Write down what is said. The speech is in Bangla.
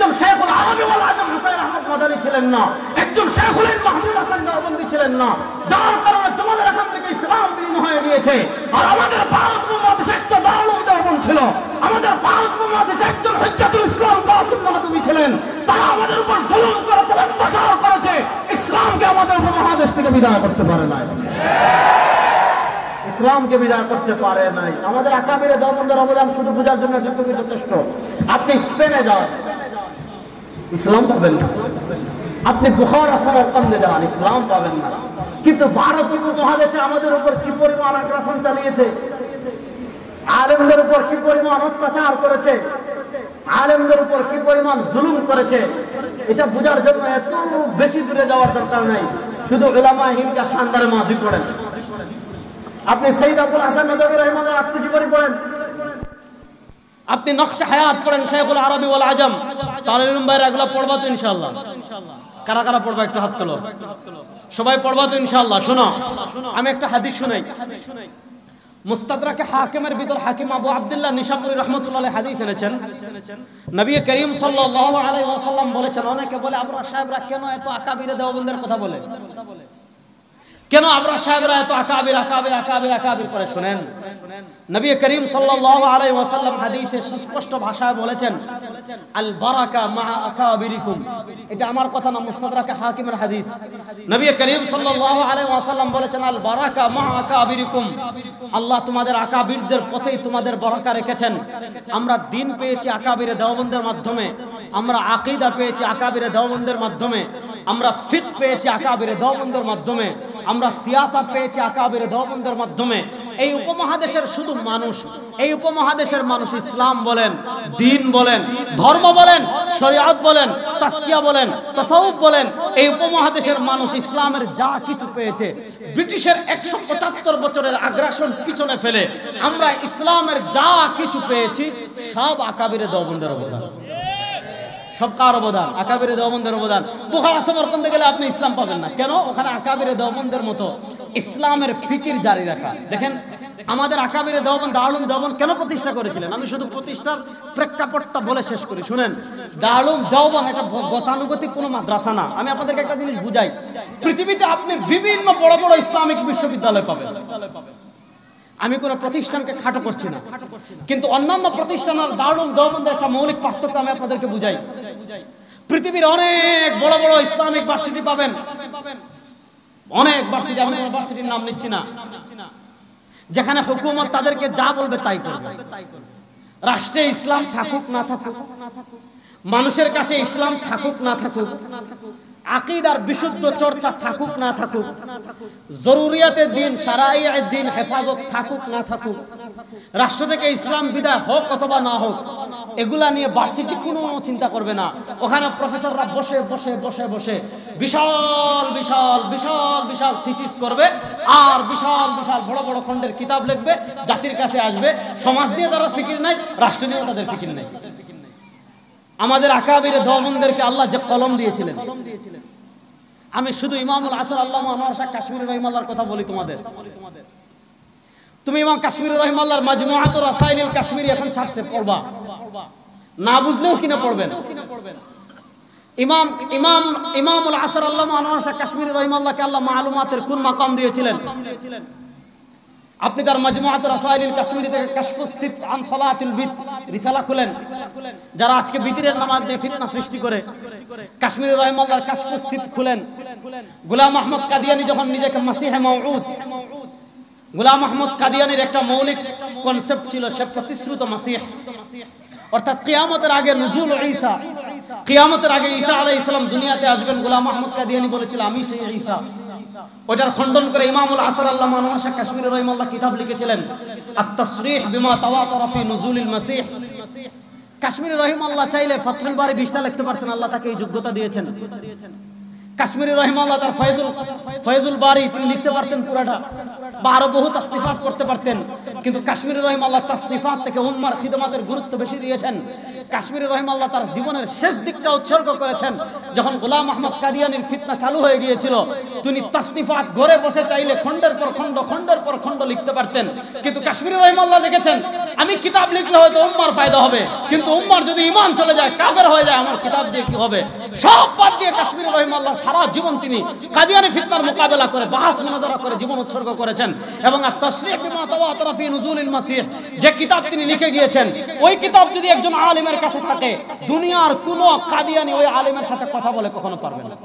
একজন শেখুল আরবি ওয়াল আজম হুসাইন আহমদ মাদানী ছিলেন না, একজন শেখুল মাহমুদ হাসান দেওবন্দি ছিলেন না, যার কারণে তোমাদের এখান থেকে ইসলাম বিলীন হয়ে গিয়েছে। আর আমাদের ভারত উপমহাদেশে একটা দারুল দেওবন্দ ছিল, আমাদের ভারত উপমহাদেশে একজন হুজ্জাতুল ইসলাম কাসিম নাদবী ছিলেন। তারা আমাদের উপর জুলুম করেছে, অত্যাচার করেছে, ইসলামকে আমাদের উপমহাদেশ থেকে বিদায় করতে পারে নাই, ইসলামকে বিদায় করতে পারে নাই। আমাদের আকাবিরে দেওবন্দের অবদান শুধু বোঝার জন্য যথেষ্ট। আপনি স্পেনে যান, ইসলাম পাবেন না। আপনি বুখারা সমরকন্দে যান, ইসলাম পাবেন না। কিন্তু ভারত উপমহাদেশে আমাদের উপর কি পরিমাণ আগ্রাসন চালিয়েছে, আলেমদের উপর কি পরিমাণ অত্যাচার করেছে, আলেমদের উপর কি পরিমাণ জুলুম করেছে, এটা বোঝার জন্য এত বেশি দূরে যাওয়ার দরকার নাই। শুধু উলামা হিন্দা শানদারে মাঝি পড়েন, আপনি সৈয়দ আবুল হাসান নদভী রাহিমাহুল্লাহ আত্মজীবনী পড়েন, আপনি নকশা হায়াত পড়েন, শেখুল আরবি ওয়াল আজম, তালিল উম্মাহর এগুলো পড়বা তো ইনশাআল্লাহ। কারা কারা পড়বা একটু হাত তোলো, সবাই পড়বা তো ইনশাআল্লাহ। শোনো, আমি একটা হাদিস শুনাই। মুস্তাদরাকে হাকিমের ভিতর হাকিম আবু আব্দুল্লাহ নিশাপুরী রাহমাতুল্লাহ আলাইহি হাদিস এনেছেন। নবী করিম সাল্লাল্লাহু আলাইহি ওয়াসাল্লাম বলেছেন, অনেকে বলে আবরার সাহেবরা কেন এত আকাবিরে দেওবন্দের কথা বলে, কেন আবরার সাহেবরা এত আকাবির আকাবির আকাবির আকাবির করে? শুনেন, নবী করিম সাল্লাল্লাহু আলাইহি ওয়াসাল্লাম হাদিসে সুস্পষ্ট ভাষায় বলেছেন, আল বারাকা মা আকাবিরিকুম। এটা আমার কথা না, মুস্তাদরাকে হাকিমের হাদিস। নবী করিম সাল্লাল্লাহু আলাইহি ওয়াসাল্লাম বলেছেন, আল বারাকা মা আকাবিরিকুম, আল্লাহ তোমাদের আকাবিরদের পথেই তোমাদের বরকা রেখেছেন। আমরা দ্বীন পেয়েছি আকাবিরে দেওবন্দের মাধ্যমে, আমরা আকীদা পেয়েছি আকাবিরে দেওবন্দের মাধ্যমে, আমরা ফিকহ পেয়েছি আকাবিরে দেওবন্দের মাধ্যমে, আমরা সিয়াসত পেয়েছি আকাবিরে দেওবন্দের মাধ্যমে। এই উপমহাদেশের শুধু মানুষ, এই উপমহাদেশের মানুষ ইসলাম বলেন, দ্বীন বলেন, ধর্ম বলেন, শরিয়ত বলেন, তাসকিয়া বলেন, তাসাউফ বলেন, এই উপমহাদেশের মানুষ ইসলামের যা কিছু পেয়েছে, ব্রিটিশের 175 বছরের আগ্রাসন পিছনে ফেলে আমরা ইসলামের যা কিছু পেয়েছি সব আকাবিরে দেওবন্দের অবদান। সব কার অবদান? আকাবিরে দেওবন্দের অবদান। বুখারা সমরকন্দে গেলে আপনি ইসলাম পাবেন না। কেন? ওখানে আকাবিরে দেওবন্দের মতো ইসলামের ফিকির জারি রাখা। দেখেন, আমাদের আকাবিরে দেওবন্দ দারুল দেওবন্দ কেন প্রতিষ্ঠা করেছিলেন? আমি শুধু প্রতিষ্ঠার প্রেক্ষাপটটা বলে শেষ করি। শুনেন, দারুল দেওবন্দ এটা গতানুগতিক কোনো মাদ্রাসা না। আমি আপনাদেরকে একটা জিনিস বুঝাই, পৃথিবীতে আপনি বিভিন্ন বড় বড় ইসলামিক বিশ্ববিদ্যালয় পাবেন। আমি কোন প্রতিষ্ঠানকে খাটো করছি না, কিন্তু অন্যান্য প্রতিষ্ঠান আর দারুল দেওবন্দের একটা মৌলিক পার্থক্য আমি আপনাদেরকে বুঝাই। পৃথিবীর অনেক বড় বড় ইসলামিক ভার্সিটি পাবেন, অনেক ভার্সিটি, আমি ভার্সিটির নাম নিচ্ছি না, যেখানে হুকুমত তাদেরকে যা বলবে তাই করবে। রাষ্ট্রে ইসলাম থাকুক না থাকুক, মানুষের কাছে ইসলাম থাকুক না থাকুক, আকীদার বিশুদ্ধ চর্চা থাকুক না থাকুক, জরুরিয়াতে দিন শারাইয়ে দিন হেফাজত থাকুক না থাকুক, রাষ্ট্র থেকে ইসলাম বিদায় হোক অথবা না হোক, এগুলা নিয়ে ভার্সিটি কোনো চিন্তা করবে না। ওখানে প্রফেসররা বসে বসে বসে বসে বিশাল বিশাল বিশাল বিশাল থিসিস করবে আর বিশাল বিশাল বড় বড় খণ্ডের কিতাব লিখবে, জাতির কাছে আসবে। সমাজ নিয়ে তারা ফিকির নাই, রাষ্ট্র নিয়েও তাদের ফিকির নাই। আমাদের আকাবিরে দেওবন্দেরকে আল্লাহ যে কলম দিয়েছিলেন, আমি শুধু ইমামুল আসর আল্লামা আনোয়ার শাহ কাশ্মীরি রাহিমাহুল্লাহর কথা বলি তোমাদের। তুমি ইমাম কাশ্মীরি রাহিমাহুল্লাহর মাজমুআতুর রাসাইলিল কাশ্মীরি এখন ছাড়ছে, পড়বা, না বুঝলেও কিনা পড়বেন। ইমামুল আসর আল্লামা আনোয়ার শাহ কাশ্মীরি রাহিমাহুল্লাহকে আল্লাহ মালুমাতের কোন মাকাম দিয়েছিলেন? আপনি তার মাজমুআতুর রাসাইলিল কাশ্মীরি থেকে কাশফুস সিফ আন সালাতুল বিত রিসালা খুলেন। যারা আজকে বিতিরের নামাজ দিয়ে ফিতনা সৃষ্টি করে, কাশ্মীরি রাহিমাহুল্লাহর কাশফুস সিফ খুলেন। গোলাম আহমদ কাদিয়ানী যখন নিজেকে মাসিহে মাউউদ, গোলাম আহমদ কাদিয়ানীর একটা মৌলিক কনসেপ্ট ছিল, সে প্রতিশ্রুত মাসিহ, অর্থাৎ কিয়ামতের আগে নুজুল ঈসা, কিয়ামতের আগে ঈসা আলাইহিস সালাম দুনিয়াতে আসবেন। গোলাম আহমদ কাদিয়ানী বলেছিল আমি সেই ঈসা। ওটার খণ্ডন করে ইমামুল আসর আল্লামা আনোয়ার শাহ কাশ্মীরি রাহিমাহুল্লাহ কিতাব লিখেছিলেন আত-তাসরিহ বিমা তাওয়াতারা ফি নুজুলিল মাসিহ। কাশ্মীরি রাহিমাহুল্লাহ চাইলে ফাতহুল বারি 20টা লিখতে পারতেন, আল্লাহ তাকে এই যোগ্যতা দিয়েছেন। কাশ্মীরি রাহিমাহুল্লাহ তার ফয়জুল বারি তিনি লিখতে পারতেন পুরাটা, বা আরো বহু তাসনিফাত করতে পারতেন, কিন্তু কাশ্মীরি রাহিমাহুল্লাহ তাসনিফাত থেকে উম্মার খিদমাতের গুরুত্ব বেশি দিয়েছেন। কাশ্মীরি রহিমাল্লাহ তার জীবনের শেষ দিকটা উৎসর্গ করেছেন যখন গোলাম আহমদ কাদিয়ানির ফিতনা চালু হয়ে গিয়েছিল। তিনি তাসনিফাত ঘরে বসে চাইলে খণ্ডের পর খণ্ড লিখতে পারতেন, কিন্তু কাশ্মীরি রহিমাল্লাহ লিখেছেন আমি কিতাব লিখলে হয়তো উম্মার ফায়দা হবে, কিন্তু উম্মার যদি ঈমান চলে যায়, কাফের হয়ে যায়, আমার কিতাব দিয়ে কি হবে? সব বাদ দিয়ে কাশ্মীরি রহিমাল্লাহ সারা জীবন তিনি কাদিয়ানি ফিতনার মোকাবেলা করে বাহাস মুনাজারা করে জীবন উৎসর্গ করেছেন। এবং আত-তাশরীহ বিমা তাওয়াতারা ফি নুজুলিল মাসিহ যে কিতাব তিনি লিখে গিয়েছেন, ওই কিতাব যদি একজন আলেমের কাছে থাকে, দুনিয়ার কোনো কাদিয়ানি ওই আলেমের সাথে কথা বলে কখনো পারবে না।